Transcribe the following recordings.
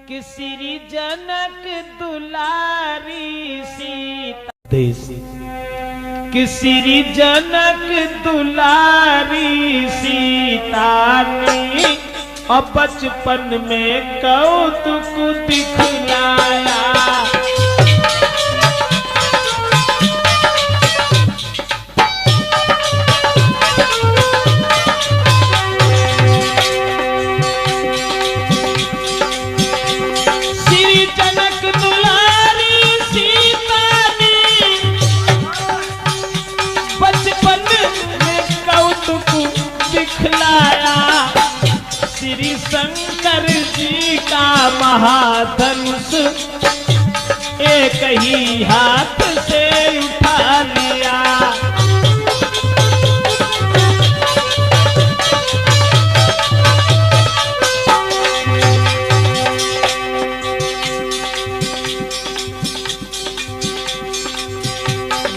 कि श्री जनक दुलारी सीता देश कि श्री जनक दुलारी सीता ने और बचपन में कौतुक दिखलाया। श्री शंकर जी का महाधनुष एक ही हाथ से उठा लिया।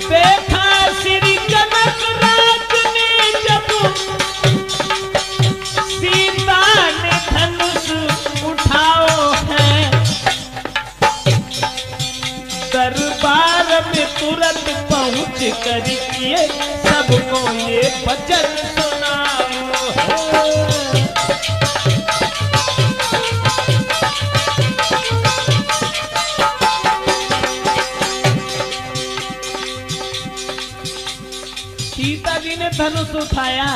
देखा श्री जनक राज ने जब सीता ने धनुष उठाओ है, दरबार में तुरंत पहुंच कर किए सबको ये भजन सुनाओ है। सीता जी ने धनुष उठाया।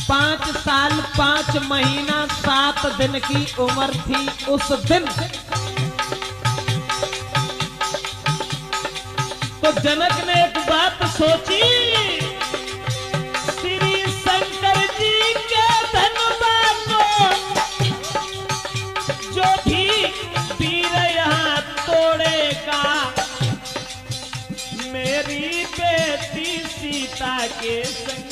5 साल 5 महीना 7 दिन की उम्र थी उस दिन। तो जनक ने एक बात सोची, श्री शंकर जी के धनुबा को जो भी वीर यहाँ तोड़ेगा, मेरी बेटी सीता के संग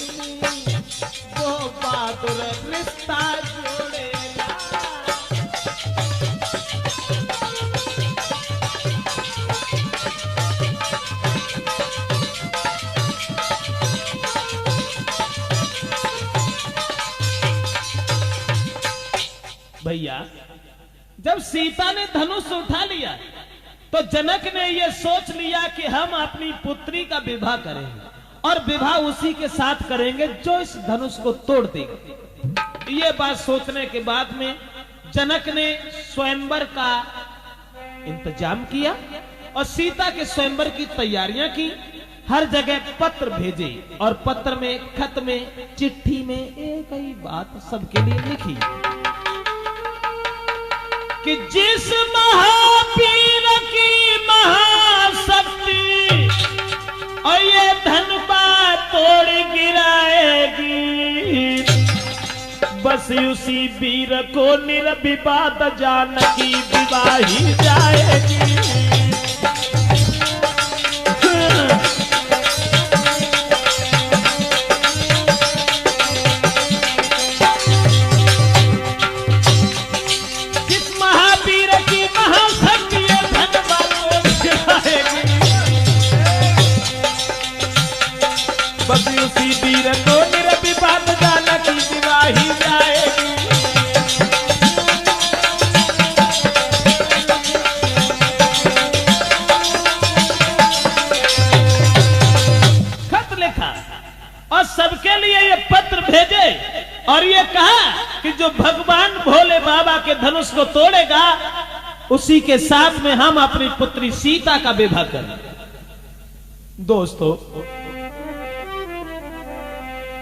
वो बहादुर रिश्ता जोड़ेगा। भैया जब सीता ने धनुष उठा लिया तो जनक ने यह सोच लिया कि हम अपनी पुत्री का विवाह करेंगे और विवाह उसी के साथ करेंगे जो इस धनुष को तोड़ देगा। ये बात सोचने के बाद में जनक ने स्वयंवर का इंतजाम किया और सीता के स्वयंवर की तैयारियां की। हर जगह पत्र भेजे और पत्र में, खत में, चिट्ठी में एक ही बात सबके लिए लिखी कि जिस महावीर की महाशक्ति और ये धनुबा तोड़ गिराएगी, बस उसी वीर को निर्विवाद जानकी विवाही जाएगी। जिस महावीर की महाशक्ति ये धनुबा तोड़ गिराएगी, बस उसी वीर को निर्विवाद जानकी विवाही जाएगी। खत लिखा और सबके लिए ये पत्र भेजे और ये कहा कि जो भगवान भोले बाबा के धनुष को तोड़ेगा उसी के साथ में हम अपनी पुत्री सीता का विवाह करें। दोस्तों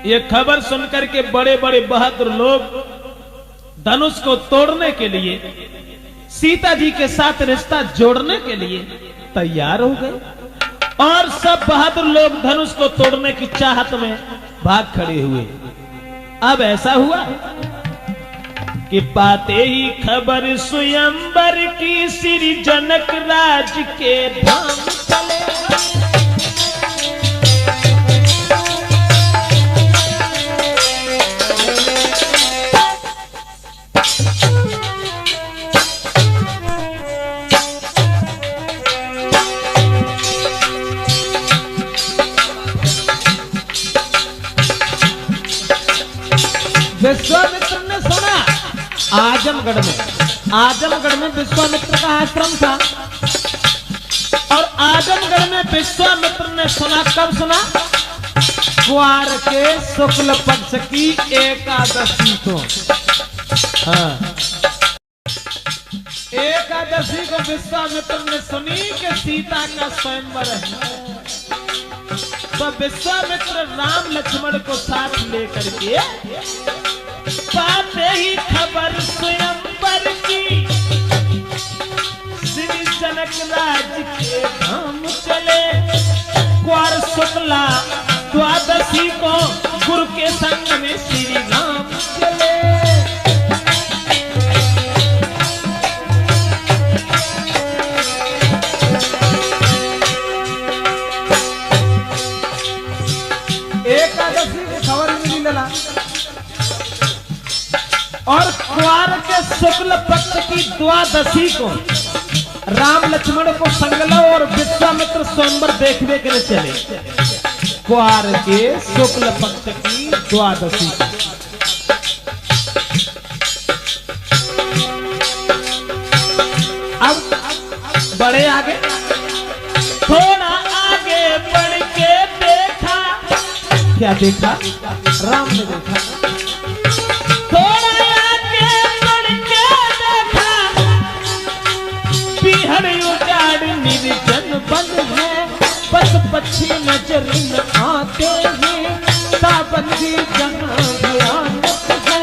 ये खबर सुनकर के बड़े बड़े बहादुर लोग धनुष को तोड़ने के लिए, सीता जी के साथ रिश्ता जोड़ने के लिए तैयार हो गए और सब बहादुर लोग धनुष को तोड़ने की चाहत में भाग खड़े हुए। अब ऐसा हुआ कि पाते ही खबर स्वयंवर की श्री जनक राज के धाम चले। विश्वामित्र ने सुना आजमगढ़ में आजमगढ़ में विश्वामित्र का आश्रम था और आजमगढ़ में विश्वामित्र ने सुना, कब सुना? ग्वार के शुक्ल पक्ष की एकादशी को। हाँ, एकादशी को विश्वामित्र ने सुनी कि सीता का स्वयंवर है, तो विश्वामित्र राम लक्ष्मण को साथ लेकर के पाते ही खबर स्वयंवर की, श्री जनक राज के धाम चले। ग्वार शुक्ला द्वादशी को गुरु के संग में श्री राम चले। एकादशी की खबर मिली लला और ग्वार के शुक्ल पक्ष की द्वादशी को राम लक्ष्मण को संगला और विश्वामित्र स्वयंवर देखने के लिए चले। ग्वार के शुक्ल पक्ष की द्वादशी को अब बड़े आगे, थोड़ा आगे बढ़ के देखा, क्या देखा? राम ने देखा। थोड़ा आगे बढ़ के देखा, पीहड़ उजाड़ निर्जन बन है, बस पक्षी नजर न आते हैं, ताबंदी जहां भयानक है।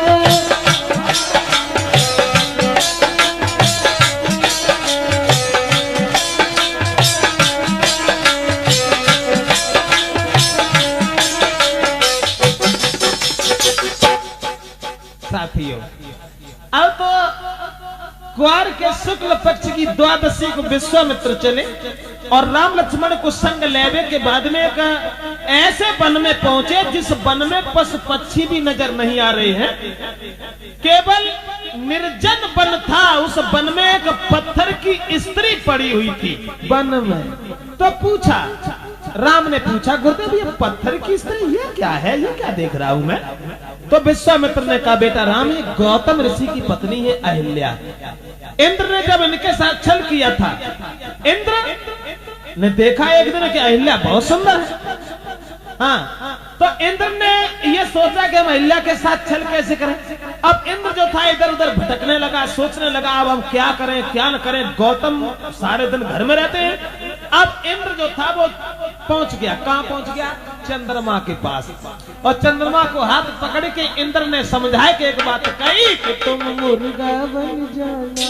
साथियों, अब तो ग्वार के शुक्ल पक्ष की द्वादशी को विश्वामित्र चले और राम लक्ष्मण को संग लेवे के बाद में एक ऐसे वन में पहुंचे जिस वन में पशु पक्षी भी नजर नहीं आ रहे हैं, केवल निर्जन वन था। उस वन में एक पत्थर की स्त्री पड़ी हुई थी वन में। तो पूछा, राम ने पूछा, गुरुदेव ये पत्थर की स्त्री ये क्या है, ये क्या देख रहा हूं मैं? तो विश्वामित्र ने कहा, बेटा राम, ये गौतम ऋषि की पत्नी है अहिल्या। इंद्र ने जब इनके साथ छल किया था, इंद्र ने देखा एक दिन कि अहिल्या बहुत सुंदर है। हाँ, तो इंद्र ने ये सोचा कि हम अहिल्या के साथ छल कैसे करें। अब इंद्र जो था इधर उधर भटकने लगा, सोचने लगा अब हम क्या करें क्या न करें। गौतम सारे दिन घर में रहते हैं। अब इंद्र जो था वो पहुंच गया, कहां पहुंच गया? चंद्रमा के पास। और चंद्रमा को हाथ पकड़ के इंद्र ने समझाया कि एक बात कही कि तुम मुर्गा बन जाना,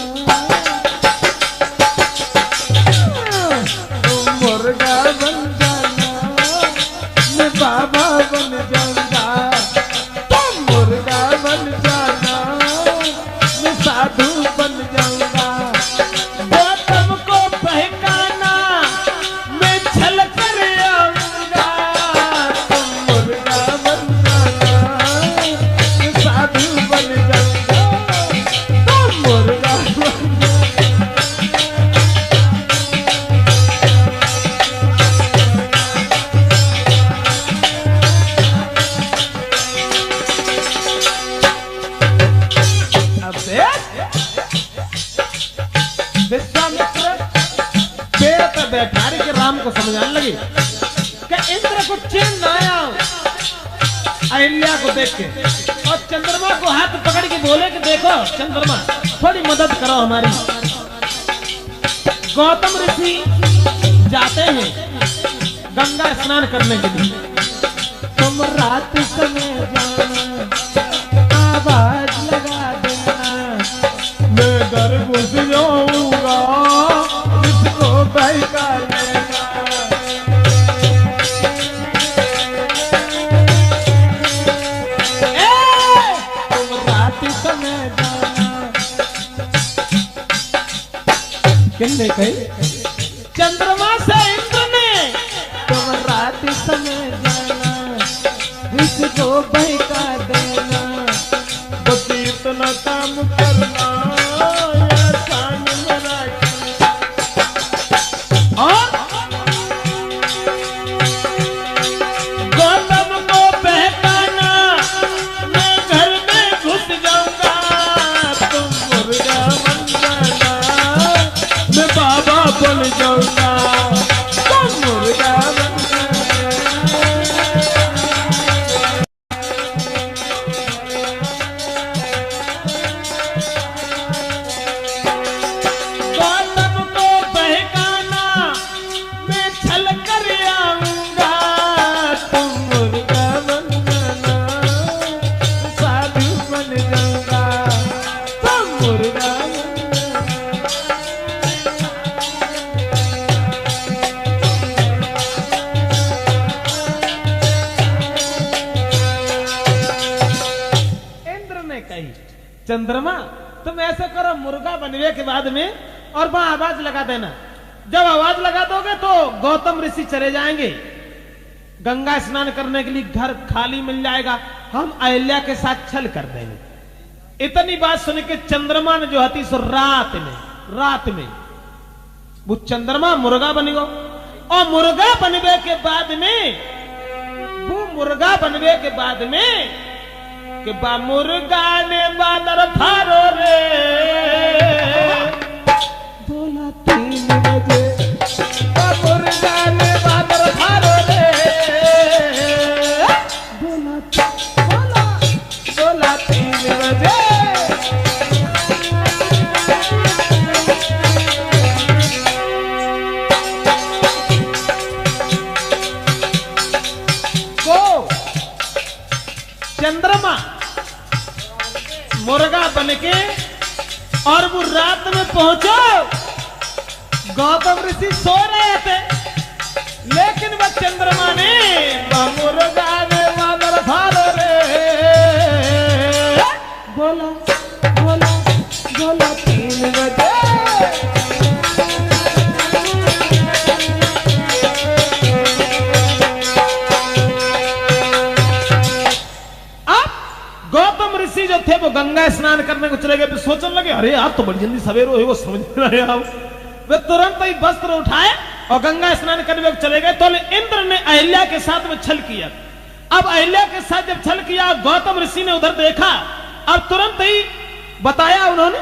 तुम मुर्गा बन जाना, मैं बाबा बन जाऊंगा। तुम मुर्गा बन जाना, मैं साधु बन जाऊंगा। गौतम को बहकाना, मैं छल कर आऊंगा। तुम मुर्गा बन जाना, मैं साधु बन जाऊंगा। तुम मुर्गा बन विश्वामित्र पेड़ पर बैठा के राम को समझाने लगी कि इंद्र को चैन न आया अहिल्या को देख के, और चंद्रमा को हाथ पकड़ के बोले कि देखो चंद्रमा थोड़ी मदद करो हमारी। गौतम ऋषि जाते हैं गंगा स्नान करने के लिए। तुम रात समय जाना, आवाज लगा देना, मैं घर घुस जाऊंगा, इसको बहका लेना। तुम रात समय जाना, किसने कही? चंद्रमा से इंद्र ने। तुम रात समय जाना, इसको बहका देना, बस इतना काम करना, आसान मेरा। और गौतम को बहकाना, मैं घर में घुस जाऊंगा। तुम मुर्गा बन चंद्रमा तुम ऐसा करो, मुर्गा बनने के बाद में और वहां आवाज लगा देना। जब आवाज लगा दोगे तो गौतम ऋषि चले जाएंगे, गंगा स्नान करने के लिए घर खाली मिल जाएगा, हम अहिल्या के साथ छल कर देंगे। इतनी बात सुन के चंद्रमा ने जो हती सो रात में वो चंद्रमा मुर्गा बन गो। और मुर्गा बनवे के बाद में कि बा मुर्गा ने बादर फारो रे, बोला 3 बजे, बा मुर्गा ने बादर फारो रे, बोला 3 बजे। चंद्रमा मुर्गा बनके और वो रात में पहुंचो, गौतम ऋषि सो रहे थे, लेकिन वह चंद्रमा ने मुर्गा ने बादर फारो रे, बोला 3 बजे। गौतम ऋषि जो थे वो गंगा स्नान करने को चले गए, फिर सोचने लगे अरे यार तो बड़ी जल्दी सवेर हो, वो समझ नहीं रहे हम। वे तुरंत ही वस्त्र उठाए और गंगा स्नान करने को चले गए। तो इंद्र ने अहिल्या के साथ में छल किया। अब अहिल्या के साथ जब छल किया, गौतम ऋषि ने उधर देखा, अब तुरंत ही बताया उन्होंने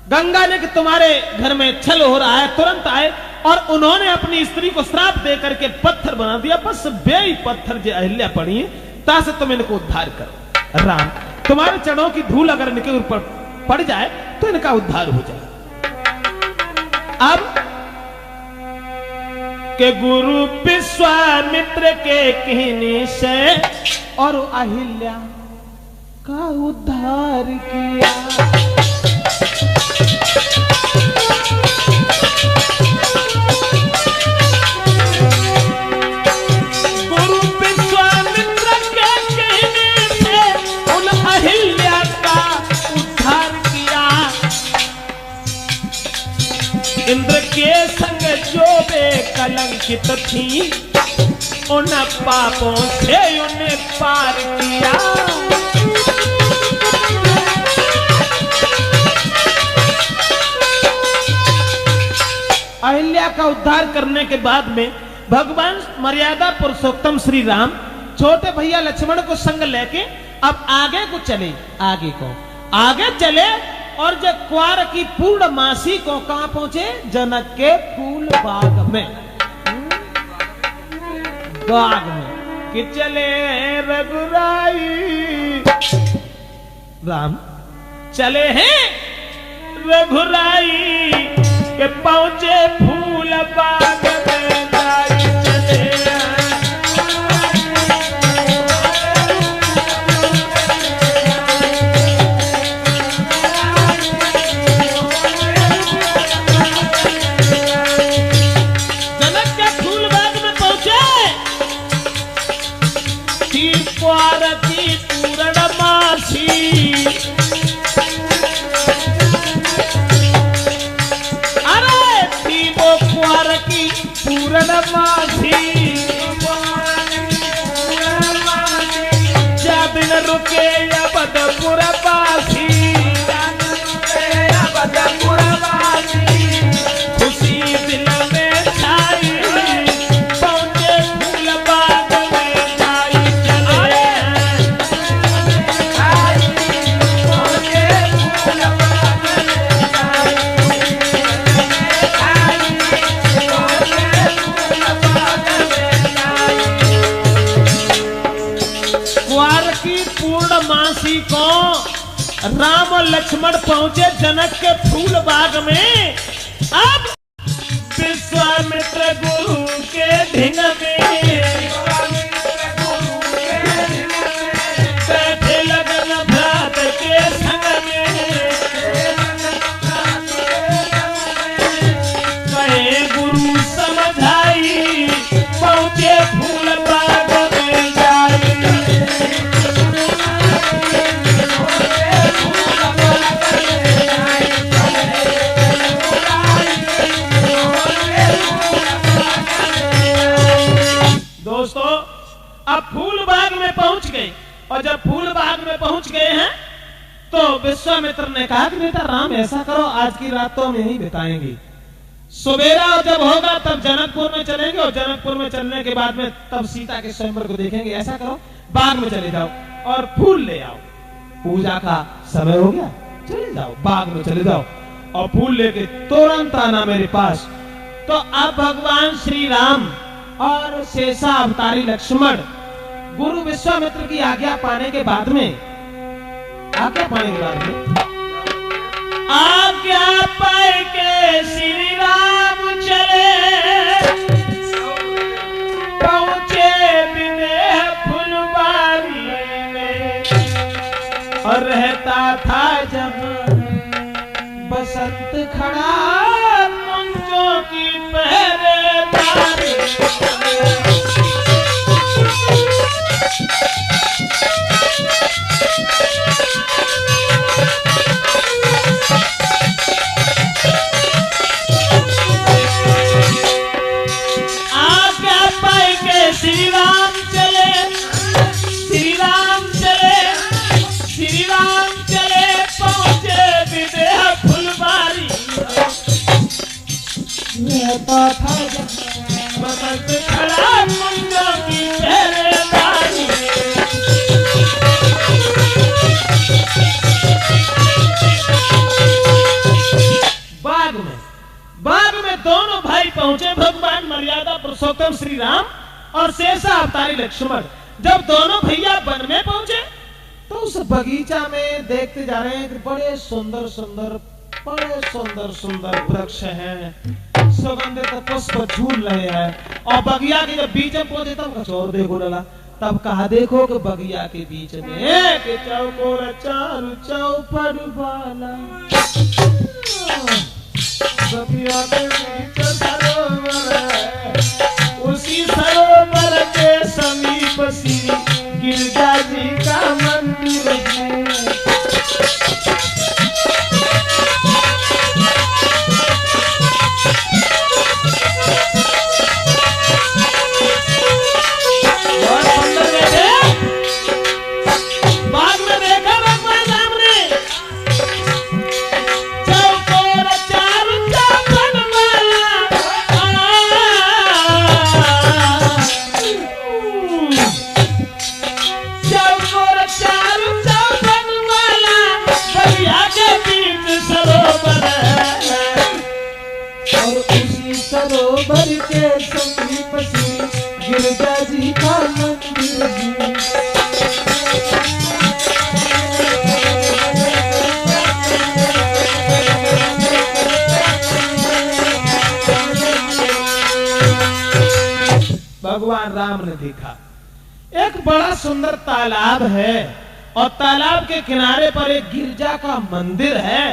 गंगा ने कि तुम्हारे घर में छल हो रहा है, तुरंत आए। और उन्होंने अपनी स्त्री को श्राप दे करके पत्थर बना दिया, बस बेई पत्थर जो अहिल्या पड़ी है, तासे तुम इनको उद्धार करो। राम, तुम्हारे चरणों की धूल अगर इनके ऊपर पड़ जाए तो इनका उद्धार हो जाए। अब के गुरु विश्वामित्र के कहने से और अहिल्या का उद्धार किया। इंद्र के संग जो बेकलंकित थी, उन पापों से उन्हें पार किया। अहिल्या का उद्धार करने के बाद में भगवान मर्यादा पुरुषोत्तम श्री राम छोटे भैया लक्ष्मण को संग लेके अब आगे चले और जब क्वार की पूर्णमासी को कहां पहुंचे, जनक के फूल बाग में कि चले रघुराई राम, चले हैं रघुराई के पहुंचे फूल बाग में जाई, चले रुके अबदपुर बासी, खुशी दिल में छाई, पहुंचे फूल बाग में जाई, चले पूर्णमासी को राम और लक्ष्मण पहुंचे जनक के फूल बाग में। अब विश्वामित्र गुरु के ढिंग में बैठे लगन भ्रात के संग में, कहे गुरु समझाई, पहुंचे फूल बाग में जाई। विश्वामित्र ने कहा कि बेटा राम ऐसा करो, आज की रात तो हम यहीं बिताएंगे, सवेरा जब होगा तब जनकपुर में चलेंगे और जनकपुर में चलने के बाद में तब सीता के स्वयंवर को देखेंगे। ऐसा करो बाग में चले जाओ और फूल ले आओ, पूजा का समय हो गया, चले जाओ बाग में चले जाओ और फूल लेके तुरंत आना मेरे पास। तो अब भगवान श्री राम और शेषा अवतारी लक्ष्मण गुरु विश्वामित्र की आज्ञा पाने के बाद में आज्ञा पाए के श्री राम चले, पहुंचे विदेह फुलवारी में, और रहता था जब बसंत खड़ा कुंजों की पहरेदारी। श्री राम चले, श्री राम चले, श्री राम चले, पहुंचे विदेह फुलवारी। रहता था बसंत खड़ा कुंजों की पहरेदारी। बाग में दोनों भाई पहुंचे, भगवान मर्यादा पुरुषोत्तम श्री राम और शेषा अवतारी लक्ष्मण। जब दोनों भैया वन में पहुंचे तो उस बगीचा में देखते जा रहे हैं कि बड़े सुंदर सुंदर वृक्ष हैं, सुगंधित पुष्प झूल रहे हैं। और बगिया के जब बीच में पहुंचे तब कुछ और देखो डला, तब कहा देखो कि बगिया के बीच में कि चौकोर चारू चौपड़ वाला बगिया के बीच सरोवर है, उसी सरोवर के समीप श्री गिरजा जी का मंदिर है। बाग में देखा भगवान राम ने चौकोर चारू चौपड़ वाला, चौकोर चारू चौपड़ वाला बगिया के बीच सरोवर है, और उसी सरोवर के समीप श्री गिरजा जी का मंदिर है। भगवान राम ने देखा एक बड़ा सुंदर तालाब है और तालाब के किनारे पर एक गिरजा का मंदिर है।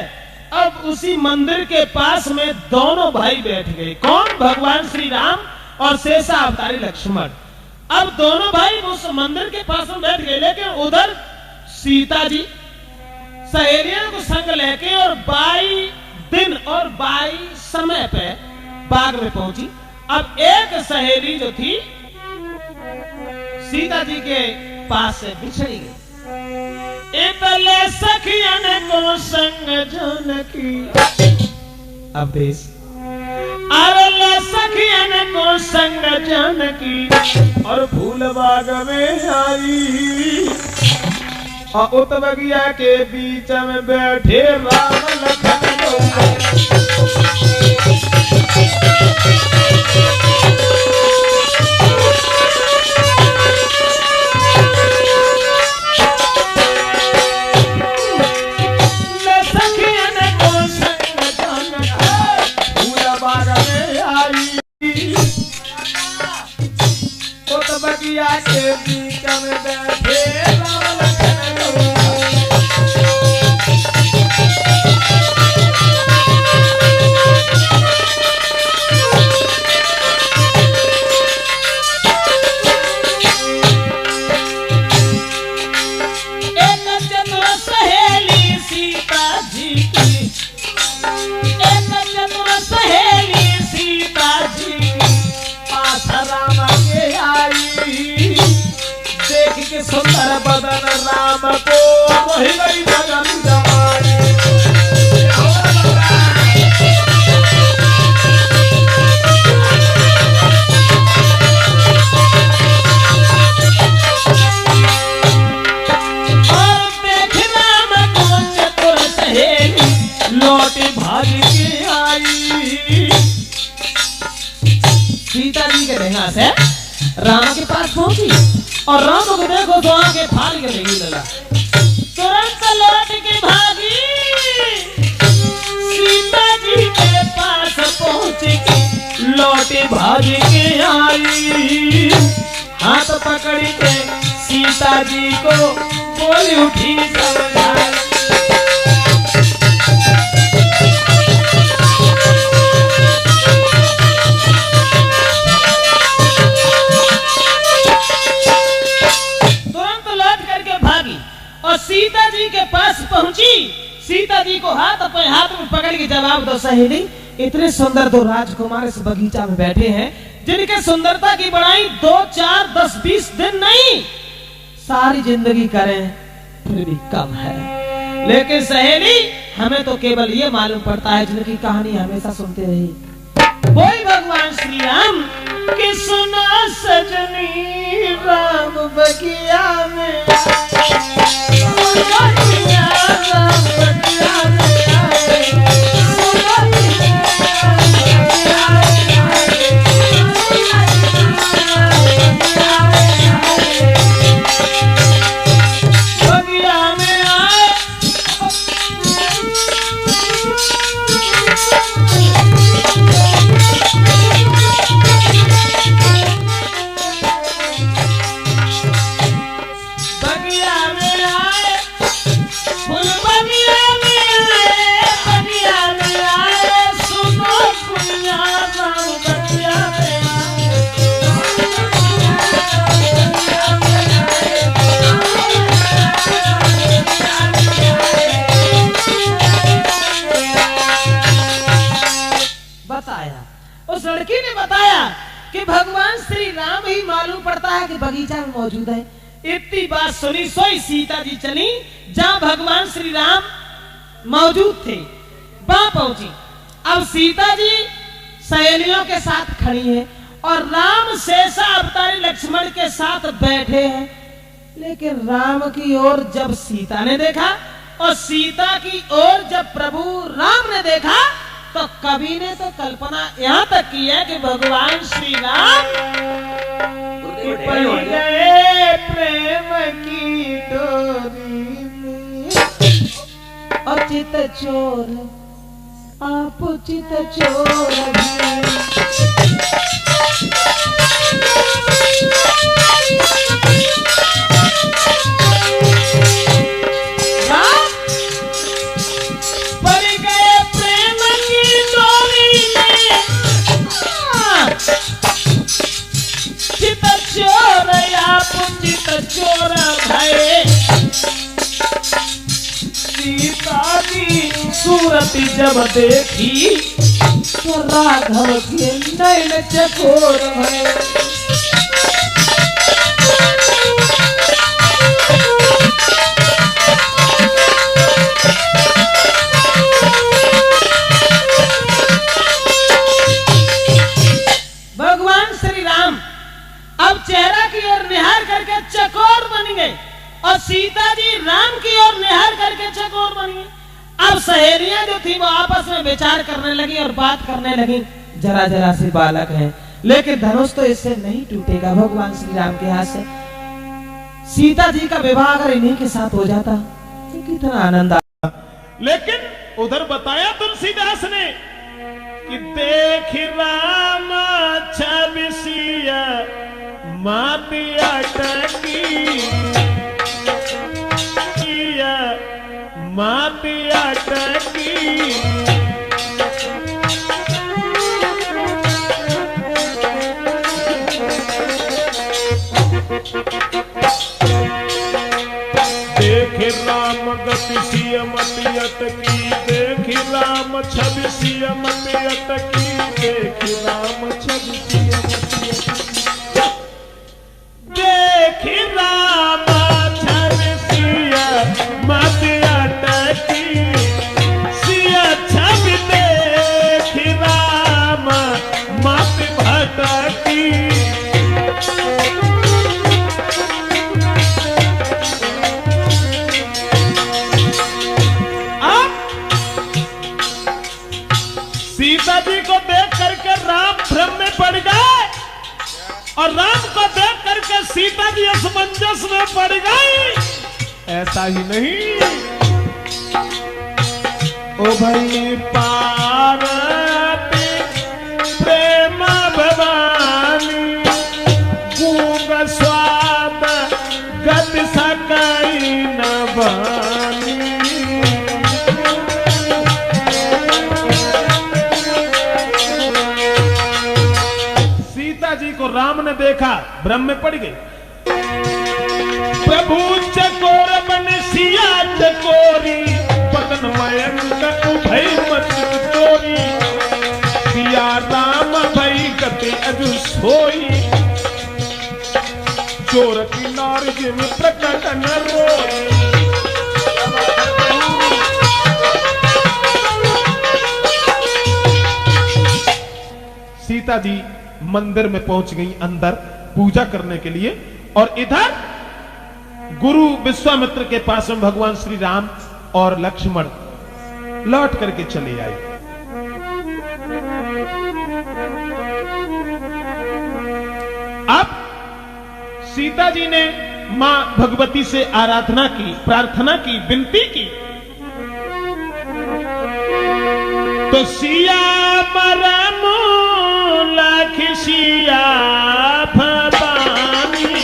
अब उसी मंदिर के पास में दोनों भाई बैठ गए। कौन? भगवान श्री राम और शेषा अवतारी लक्ष्मण। अब दोनों भाई उस मंदिर के पास में बैठ गए, लेकिन उधर सीता जी सहेलियों को संग लेके और 22 दिन और 22 समय पे बाग में पहुंची। अब एक सहेली जो थी सीता जी के पास से बिछड़ी गई। इतले सखियन को संग जानकी, अब देश अरे सखियन को संग जानकी और फूल बाग में आई, और उत बगिया के बीच में बैठे राम लखन। बगिया के बीच में बैठे राम लखन। एक चतुर सहेली सीता जी की, एक चतुर सहेली सीता जी पास राम के आई, देख के सुंदर बदन राम को मोहि गई बदन जमाई। लौटे भाग के आई। सीता जी के देखा से राम के पास पहुंची और राम को देखो तो आगे फाड़ के नहीं लगा, तुरंत लौट के भागी। सीता जी के पास पहुंच के लौटे भाग के आई। हाथ पकड़ के सीता जी को बोली उठी समझाई। और सीता जी के पास पहुंची। सीता जी को हाथ अपने हाथ में पकड़ के जवाब दो सहेली, इतने सुंदर दो राजकुमार इस बगीचा में बैठे हैं जिनके सुंदरता की बढ़ाई 2, 4, 10, 20 दिन नहीं सारी जिंदगी करें फिर भी कम है। लेकिन सहेली हमें तो केवल ये मालूम पड़ता है जिनकी कहानी हमेशा सुनते रही। वही भगवान श्री राम कि सुना सजनी राम बगिया में, उस लड़की ने बताया कि भगवान श्री राम ही मालूम पड़ता है कि बगीचा में मौजूद है। इतनी बात सुनी सोई सीता जी चली जहां भगवान श्री राम मौजूद थे, वहां पहुंची। अब सीता जी सहेलियों के साथ खड़ी है और राम शेषा अवतारी लक्ष्मण के साथ बैठे हैं। लेकिन राम की ओर जब सीता ने देखा और सीता की ओर जब प्रभु राम ने देखा तो कवि ने तो कल्पना यहाँ तक की है कि भगवान श्री राम पड़ गए प्रेम की डोरी में। और चित चोर आप चित चोर चोर भय। सीता की सूरत जब देखी तो राघव के नैन चकोर भय। भगवान श्री राम अब चेहरा की ओर निहार करके चकोर बन गए और सीता जी राम की ओर निहार करके चकोर बन गई। अब सहेलियां जो थी वो आपस में विचार करने लगी और बात करने लगी, जरा जरा से बालक है लेकिन धनुष तो इससे नहीं टूटेगा भगवान श्री राम के हाथ से। सीता जी का विवाह अगर इन्हीं के साथ हो जाता तो कितना आनंद आता। लेकिन उधर बताया तुलसीदास ने कि देख राम छबिसिया मातिया टकी किया मातिया टकी। देख राम गति सिय मति अटकी, देख राम छवि सिय मति अटकी, देख राम छवि सिय मति अटकी, देख राम छवि सिय मति अटकी, सिय छवि देख राम मति भटकी। सीता जी को देख करके राम भ्रम में पड़ गए और राम को देख करके सीता जी असमंजस में पड़ गई। ऐसा ही नहीं, ओ भाई पार्वती प्रेम भवानी गूंग स्वाद गत सकई न बानी। सीता जी को राम ने देखा, भ्रम में पड़ गई। प्रभु चकोर बन सिया चकोरी पतन मयंक उभय मत चोरी। सिया राम भई गति अजु सोई चोर की नार जिम प्रकट न रोई। सीता जी मंदिर में पहुंच गई अंदर पूजा करने के लिए, और इधर गुरु विश्वामित्र के पास में भगवान श्री राम और लक्ष्मण लौट करके चले आए। अब सीता जी ने मां भगवती से आराधना की, प्रार्थना की, विनती की। तो सिया मरमो लाख सिया भवानी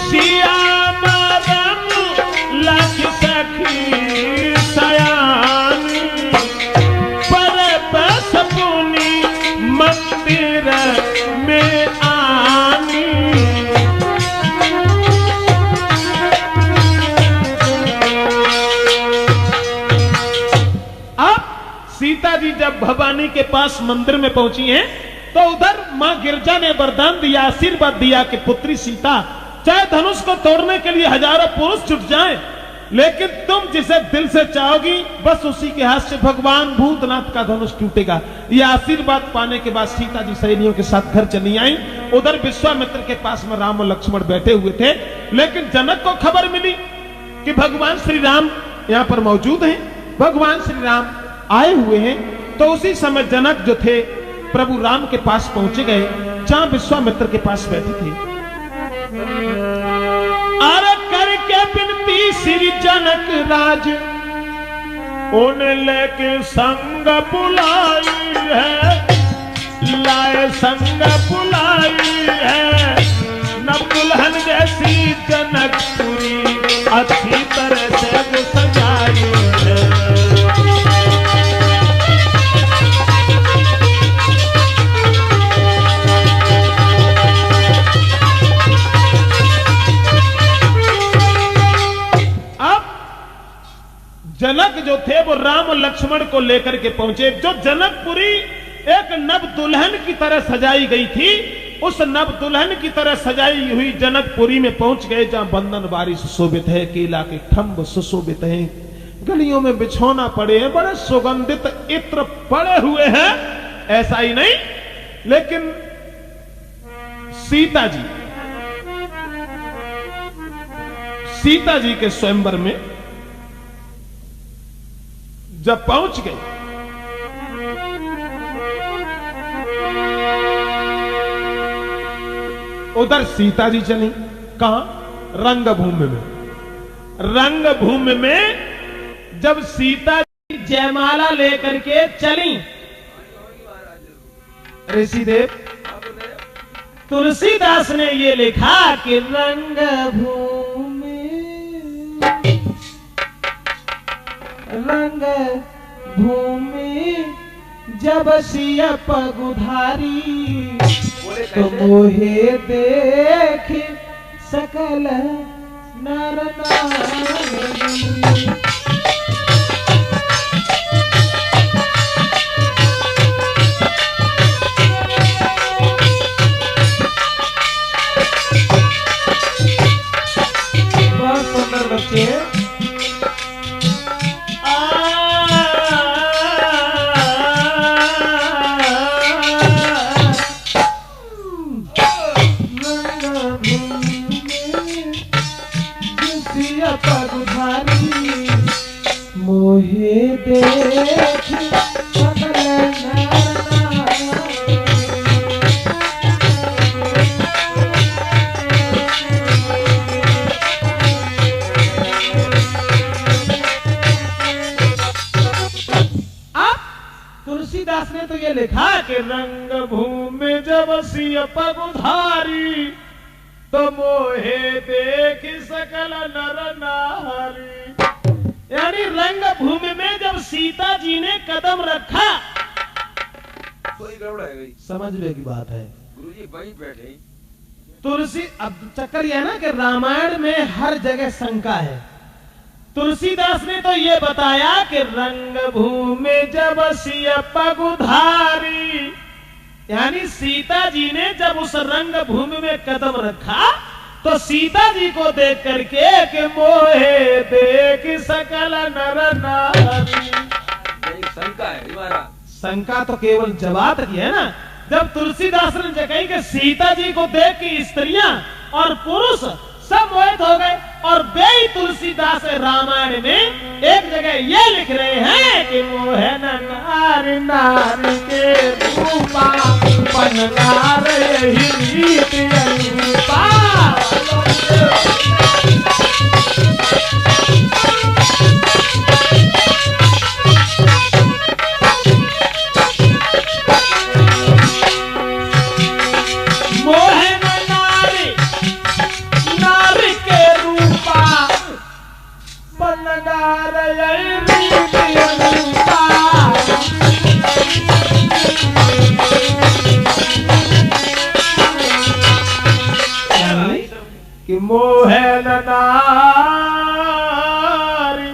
सिया मरमो लाख सखी सयानी पर बस पुनी मंदिर में आनी। सीता जी जब भवानी के पास मंदिर में पहुंची हैं, तो उधर मां गिरजा ने वरदान दिया, आशीर्वाद दिया कि पुत्री सीता, चाहे धनुष को तोड़ने के लिए हजारों पुरुष जुट जाएं, लेकिन तुम जिसे दिल से चाहोगी बस उसी के हाथ से भगवान भूतनाथ का धनुष टूटेगा। यह आशीर्वाद पाने के बाद सीता जी सहेलियों के साथ घर चली आई। उधर विश्वामित्र के पास में राम और लक्ष्मण बैठे हुए थे, लेकिन जनक को खबर मिली कि भगवान श्री राम यहां पर मौजूद हैं, भगवान श्री राम आए हुए हैं। तो उसी समय जनक जो थे प्रभु राम के पास पहुंचे गए, जहां विश्वामित्र के पास बैठे थे। अरे करके विनती श्री जनक राज उन लेके संग बुलाई है, लाए संग बुलाई है। न दुल्हन जैसी जनकपुरी अच्छी तरह से वो सजाई है। जनक जो थे वो राम और लक्ष्मण को लेकर के पहुंचे। जो जनकपुरी एक नव दुल्हन की तरह सजाई गई थी, उस नव दुल्हन की तरह सजाई हुई जनकपुरी में पहुंच गए, जहां बंधन बारी सुशोभित है, केला के खंभ सुशोभित हैं, गलियों में बिछौना पड़े हैं, बड़े सुगंधित इत्र पड़े हुए हैं। ऐसा ही नहीं, लेकिन सीता जी के स्वयंवर में जब पहुंच गए, उधर सीता जी चली कहां? रंगभूमि में। रंगभूमि में जब सीता जी जयमाला लेकर के चली, ऋषिदेव तुलसीदास ने ये लिखा कि रंग भूमि जब सिया पगुधारी, तो मोहे देख सकल नर नारी। बहुत सुंदर बच्चे। देखी सकल नर नारी। तुलसीदास ने तो ये लिखा कि रंग भूमि जब सिय पगुधारी तो मोहे देख सकल नर नारी। यानी रंग भूमि में जब सीता जी ने कदम रखा, कोई गड़बड़ है भाई, समझने की बात है गुरुजी वहीं बैठे। तुलसी। अब चक्कर यह है ना कि रामायण में हर जगह शंका है। तुलसीदास ने तो ये बताया कि रंग भूमि जब सिय पगुधारी, यानी सीता जी ने जब उस रंग भूमि में कदम रखा तो सीता जी को देख करके कि मोहे देख सकल नर नारी। यही शंका है हमारा। शंका तो केवल जवाब की है ना। जब तुलसीदास ने कही कि सीता जी को देख के स्त्रियां और पुरुष सब मोहित हो गए, और वे तुलसीदास रामायण में एक जगह ये लिख रहे हैं कि मोहन नारी नारी के रूपा बनगार यही रीति अनुरूपा। मोहन नारी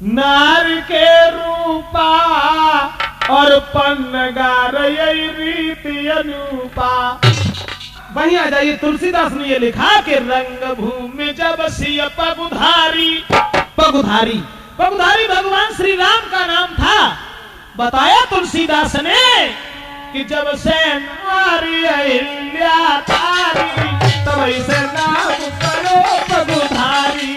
नारी के रूपा और पन्नगार यही रीति अनुपा। वहीं आ जाइए, तुलसीदास ने ये लिखा कि रंग भूमि जब सिय पगुधारी। पगुधारी पगुधारी भगवान श्री राम का नाम था। बताया तुलसीदास ने कि जब से नारी अहिल्या तारी तब ऐसे नाम करो पगुधारी।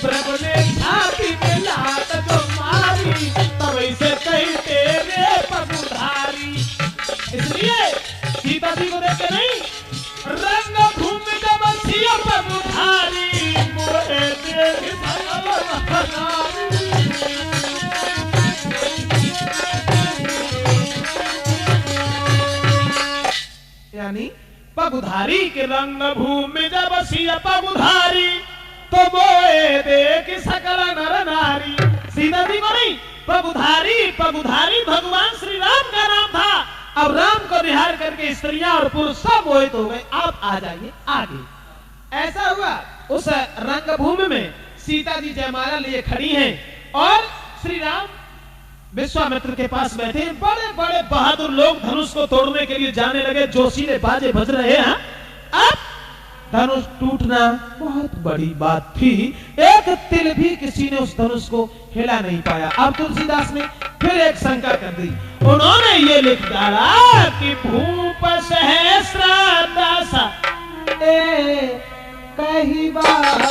प्रभु ने छाती में लात जो मारी तब ऐसे कहते रे पगुधारी। इसलिए सीता जी को देखते नहीं, रंग भूमि जब सिय पगुधारी मोहे देख सकल नारी। यानी पगुधारी के रंग भूमि जब सिय पगुधारी तो मोए देख सकल नर नारी। सीता जी को नहीं, पगुधारी पगुधारी भगवान श्री राम का नाम था। अब राम को निहार करके स्त्रियां और पुरुष सब मोहित हो गए। आप आ जाइए आगे। ऐसा हुआ उस रंगभूमि में सीता जी जयमाला लिए खड़ी हैं और श्री राम विश्वामित्र के पास बैठे। बड़े बड़े बहादुर लोग धनुष को तोड़ने के लिए जाने लगे। जोशीले बाजे बज रहे हैं। अब धनुष टूटना बहुत बड़ी बात थी। एक तिल भी किसी ने उस धनुष को हिला नहीं पाया। अब तुलसीदास ने फिर एक शंका कर दी। उन्होंने ये लिख डाला कि भूप सहस्र दस कही बार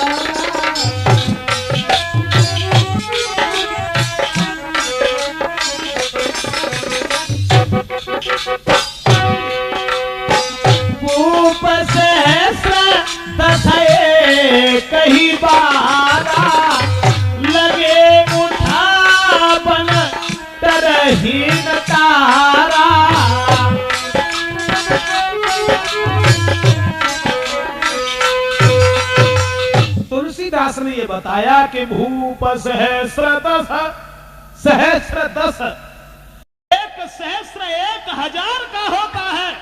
भूप सहस्र दस कही बारा लगे उठावन तरहीन तारा। तुलसीदास ने ये बताया कि भूप सहस्र दस एक सहस्र 1000 का होता है।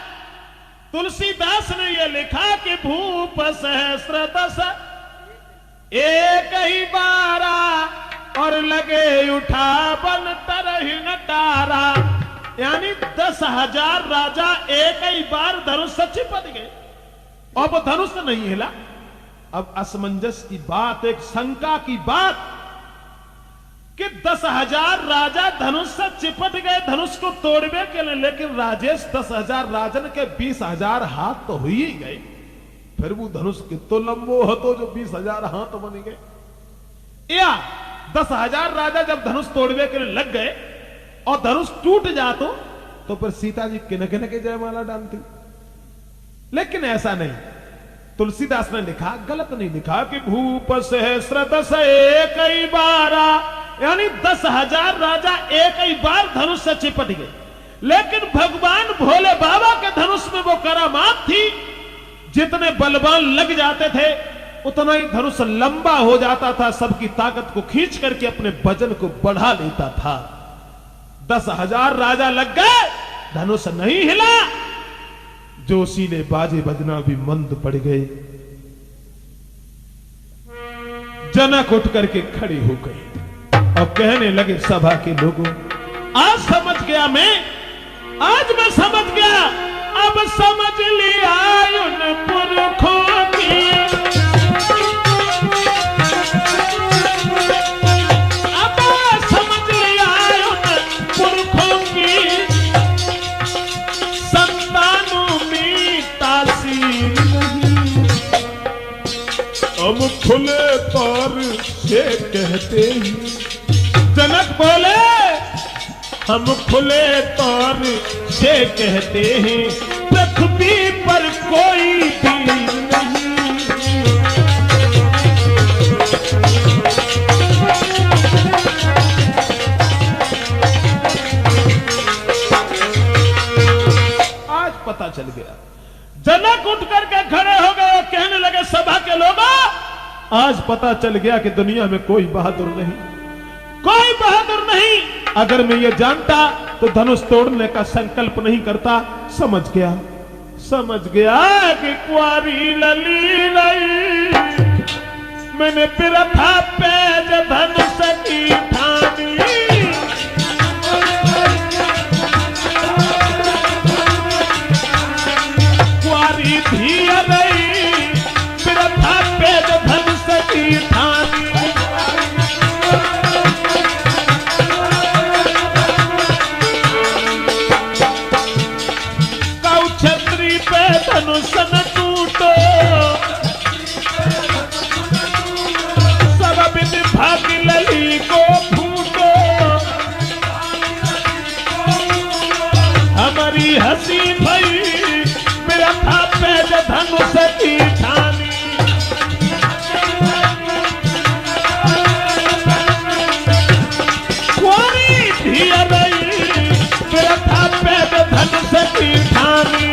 तुलसीदास ने यह लिखा कि भूप सहस्र दस एक ही बारा और लगे उठावन तरहीन तारा। यानी 10,000 राजा एक ही बार धनुष से चिपट गए। अब धनुष नहीं हिला। अब असमंजस की बात, एक शंका की बात कि 10,000 राजा धनुष से चिपट गए धनुष को तोड़ने के लिए, लेकिन राजेश 10,000 राजन के 20,000 हाथ तो हो ही गए। फिर वो धनुष कितो लंबो हो तो जो 20,000 हाथ बन गए। या 10,000 राजा जब धनुष तोड़वे के लिए लग गए और धनुष टूट जातो तो फिर सीता जी किन किन के जयमाला डालती। लेकिन ऐसा नहीं, तुलसीदास ने लिखा, गलत नहीं लिखा कि भूप सहस्र दस एक ही बारा, यानी 10,000 राजा एक ही बार धनुष से चिपट गए। लेकिन भगवान भोले बाबा के धनुष में वो करामात थी, जितने बलवान लग जाते थे उतना ही धनुष लंबा हो जाता था, सबकी ताकत को खींच करके अपने वजन को बढ़ा लेता था। 10,000 राजा लग गए, धनुष नहीं हिला, जोशीले बाजे बजना भी मंद पड़ गए। जनक उठ करके खड़े हो गए और कहने लगे सभा के लोगों, आज समझ गया आज मैं समझ गया, अब समझ लिया उन पुरखों की, अब समझ लिया उन पुरखों की, संतानों में तासीर नहीं। हम खुले तौर से कहते हैं, जनक बोले हम खुले तौर से कहते हैं, पृथ्वी पर कोई वीर नहीं। आज पता चल गया। जनक उठ करके खड़े हो गए और कहने लगे सभा के लोगों, आज पता चल गया कि दुनिया में कोई बहादुर नहीं, कोई बहादुर नहीं। अगर मैं ये जानता तो धनुष तोड़ने का संकल्प नहीं करता। समझ गया कि कुआरी लली लई, मैंने प्रथा पेज धनुष की ठानी, कुआरी धी लई, प्रथा पेज धनुष की ठानी। धनुष न टूटो, सब बिन भाग लली को फूटो, हमारी हंसी भई मेरा था पेज धनुष की ठानी। कोरी धिया रही मेरा था पेज धनुष की ठानी।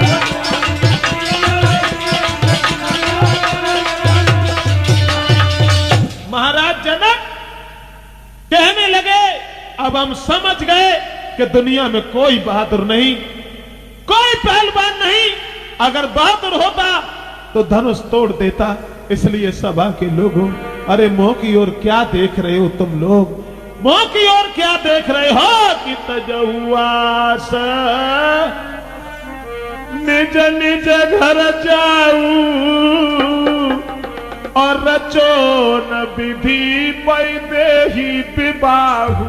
महाराज जनक कहने लगे, अब हम समझ गए कि दुनिया में कोई बहादुर नहीं, कोई पहलवान नहीं। अगर बहादुर होता तो धनुष तोड़ देता। इसलिए सभा के लोगों, अरे मुंह की ओर क्या देख रहे हो तुम लोग, मुंह की ओर क्या देख रहे हो कि तजहुआस निज निज घर जाऊं और रचो न विधि पैदेही विवाहु।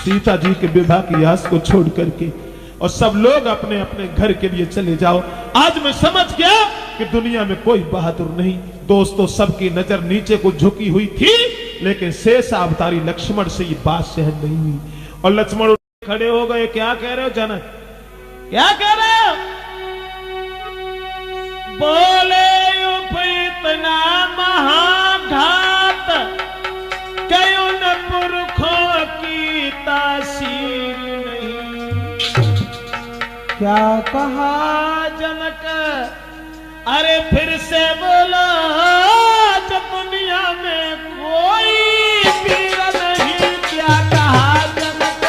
सीता जी के विवाह की आस को छोड़ करके और सब लोग अपने अपने घर के लिए चले जाओ। आज मैं समझ गया कि दुनिया में कोई बहादुर नहीं। दोस्तों, सबकी नजर नीचे को झुकी हुई थी, लेकिन शेष अवतारी लक्ष्मण से ये बात सहन नहीं हुई और लक्ष्मण खड़े हो गए। क्या कह रहे हो जनक, क्या कह रहे हो? बोले इतना महाघात क्यों न पुरखों की तासीर नहीं। क्या कहा जनक? अरे फिर से बोलो, जब दुनिया में कोई वीर नहीं। क्या कहा जनक?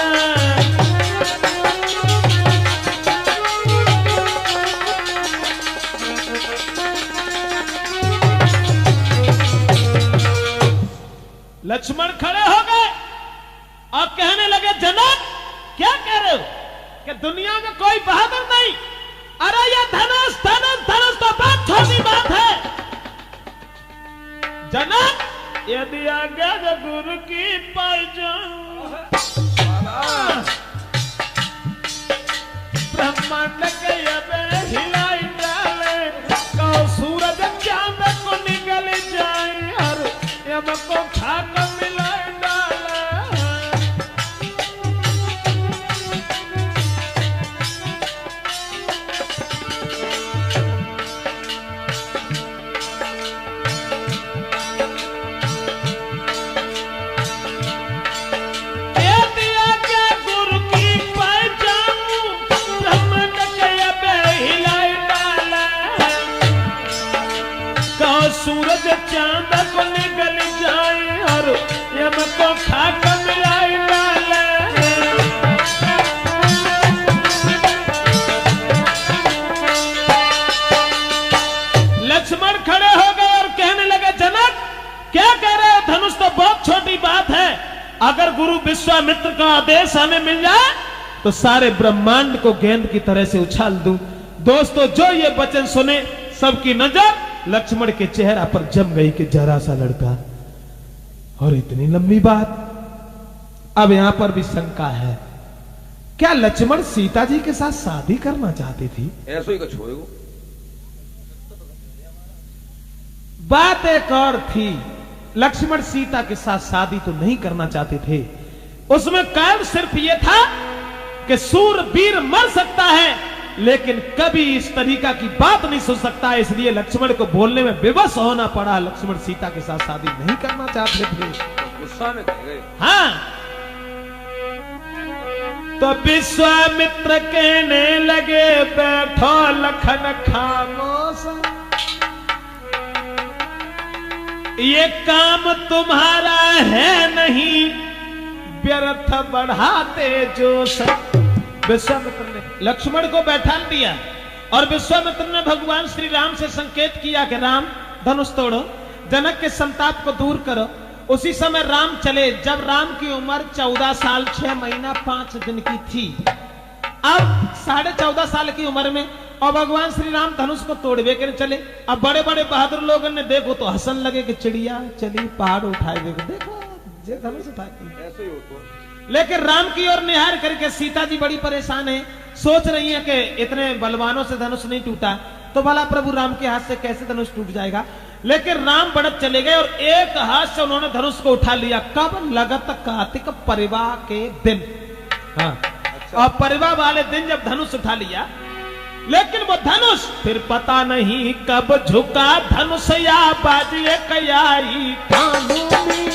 लक्ष्मण खड़े हो गए और कहने लगे, जनक क्या कह रहे हो कि दुनिया में कोई बहादुर नहीं? अरे ये धनुष धनुष धनुष तो बहुत छोटी बात है। जनक, यदि आज्ञा गुरु की पाई जाऊं, ब्रह्मांड के अब हिलाई डाले, कहो सूरज चांद को निकल जाए और यम को खाक मिलाए सूरज चांद को निकल जाए और यम को खाक मिलाई डाले। लक्ष्मण खड़े हो गए और कहने लगे जनक क्या कह रहे हो, धनुष तो बहुत छोटी बात है, अगर गुरु विश्वामित्र का आदेश हमें मिल जाए तो सारे ब्रह्मांड को गेंद की तरह से उछाल दूं। दोस्तों जो ये वचन सुने सबकी नजर लक्ष्मण के चेहरा पर जम गई कि जरा सा लड़का और इतनी लंबी बात। अब यहां पर भी शंका है, क्या लक्ष्मण सीता जी के साथ शादी करना चाहती थी? ऐसो ही कुछ होएगो। बात एक और थी, लक्ष्मण सीता के साथ शादी तो नहीं करना चाहते थे, उसमें कारण सिर्फ यह था कि सूरवीर मर सकता है लेकिन कभी इस तरीका की बात नहीं सुन सकता, इसलिए लक्ष्मण को बोलने में विवश होना पड़ा। लक्ष्मण सीता के साथ शादी नहीं करना चाहते थे। तो गुस्सा में कह गए। हाँ, तो विश्वामित्र कहने लगे बैठो लखन खामोश, ये काम तुम्हारा है नहीं, व्यर्थ बढ़ाते जोश। विश्वामित्र ने लक्ष्मण को बैठा दिया और विश्वामित्र ने भगवान श्री राम से संकेत किया कि राम धनुष तोड़ो, जनक के संताप को दूर करो। उसी समय राम चले, जब राम की उम्र 14 साल 6 महीना 5 दिन की थी। अब 14.5 साल की उम्र में और भगवान श्री राम धनुष को तोड़वे के चले। अब बड़े बड़े बहादुर लोगों ने देखो तो हंसन लगे कि चिड़िया चली पहाड़ उठाए, देखो ये धनुष उठाती है। ऐसे ही होता। लेकिन राम की ओर निहार करके सीता जी बड़ी परेशान है, सोच रही है कि इतने बलवानों से धनुष नहीं टूटा तो भला प्रभु राम के हाथ से कैसे धनुष टूट जाएगा। लेकिन राम बढ़त चले गए और एक हाथ से उन्होंने धनुष को उठा लिया। कब? लगत कार्तिक परिवा के दिन। हाँ, और परिवा वाले दिन जब धनुष उठा लिया, लेकिन वो धनुष फिर पता नहीं कब झुका, धनुष या बाजिए कयाई कानूनी।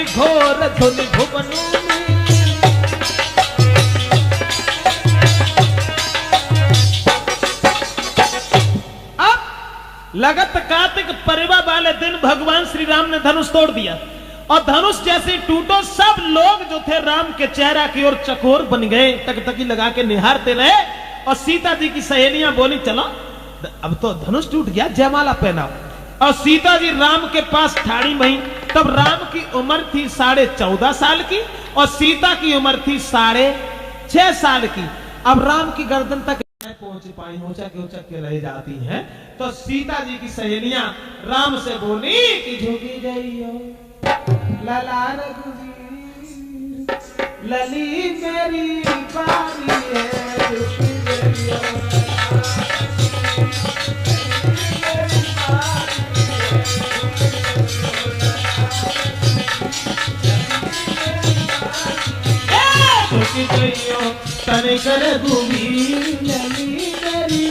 घोर धुन भुवनों में अब लगत कार्तिक परिवा वाले दिन भगवान श्री राम ने धनुष तोड़ दिया और धनुष जैसे टूटो सब लोग जो थे राम के चेहरा की ओर चकोर बन गए, टकटकी लगा के निहारते रहे। और सीता जी की सहेलियां बोली चलो अब तो धनुष टूट गया, जयमाला पहनाओ। और सीता जी राम के पास ठाड़ी बही। तब राम की उम्र थी 14.5 साल की और सीता की उम्र थी 6.5 साल की। अब राम की गर्दन तक पहुंच पाई, हो के रह जाती हैं। तो सीता जी की सहेलियां राम से बोली कि झुकी जाइयो लला रघुवीर, लली मेरी बारी है, झुकी जाइयो। तने कर घूमी लली मेरी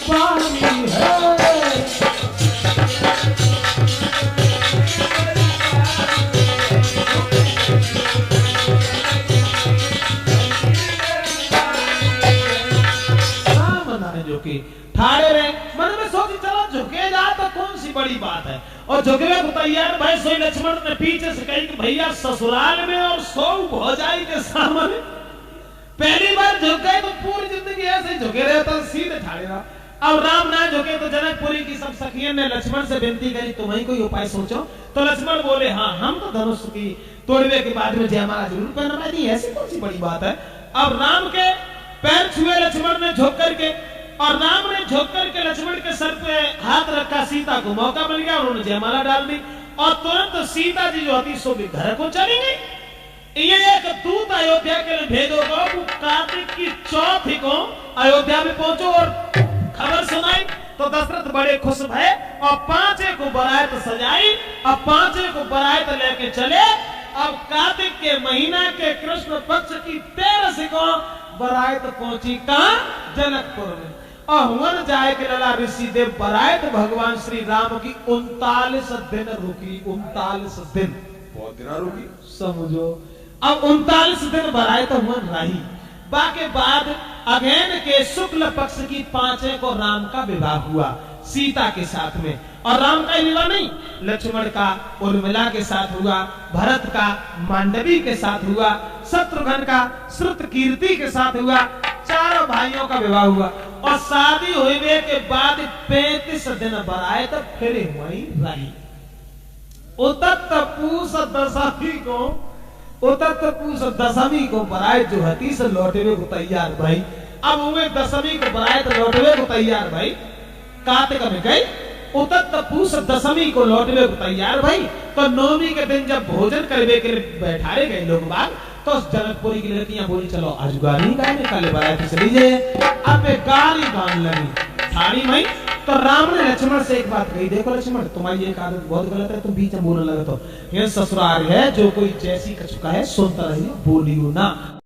बारी है। जो कि ठाड़े रहे, मन में सोची चलो झुके जा तो कौन सी बड़ी बात है। और झुकवे को तैयार भाई सोई लक्ष्मण ने पीछे से कही कि भैया ससुराल में और 100 भौजाई के सामने पहली बार झुक गए तो पूरी जिंदगी ऐसे झुके रहे तो सीधे ठाड़े रहा। अब राम ना झुके तो जनकपुरी की सब सखियों ने लक्ष्मण से विनती करी तुम ही कोई उपाय सोचो। तो लक्ष्मण बोले हाँ हम तो धनुष की तोड़वे के बाद में जयमाला जरूर पहनवा दी, ऐसी कौन सी बड़ी बात है। अब राम के पैर छुए लक्ष्मण ने झुक करके, और राम ने झुक करके लक्ष्मण के सर पे हाथ रखा। सीता को मौका मिल गया, उन्होंने जयमाला डाल दी और तुरंत सीता जी जो थी सो भी घर को चली गई। ये एक दूत अयोध्या के लिए भेजो वो कार्तिक की चौथी को अयोध्या में पहुंचो और खबर सुनाई। तो दशरथ बड़े खुश भये और 5 को बारात सजाई और 5 को बारात लेके चले अब कार्तिक के महीना के कृष्ण पक्ष की 13 को बरात पहुंची कहां? जनकपुर में। और वन जाए के लला ऋषि देव बरात भगवान श्री राम की 39 दिन रुकी। 39 दिन बहुत दिन रुकी। समझो, अब 39 दिन बरात वन रही। बाके बाद अगेन के शुक्ल पक्ष की 5 को राम का विवाह हुआ सीता के साथ में। और राम का ही विवाह नहीं, लक्ष्मण का उर्मिला के साथ हुआ, भरत का मांडवी के साथ हुआ, शत्रुघ्न का श्रुतकीर्ति के साथ हुआ। चारों भाइयों का विवाह हुआ। और शादी हुए के बाद 35 दिन बराए तो फिर वही रही। उतत पूस दशमी को बराए जो हती से लौटवे को तैयार भाई। अब हुए दशमी को बराए तो लौटवे को तैयार भाई। कार्तिक में गई, उतत पूस दशमी को लौटवे को तैयार भाई। तो नवमी के दिन जब भोजन करवे के लिए बैठाए गए लोग बाग, तो जनकपुरी की लड़कियां बोली चलो आज गाली गाने कल बरात चली जाए। अब गाली गान लगी थारी में। तो राम ने लक्ष्मण से एक बात कही, देखो लक्ष्मण तुम्हारी एक आदत बहुत गलत है, तुम बीच में बोलने लगे तो ये ससुराल है, जो कोई जैसी कछुका है सुनता रहिए, बोलियो ना।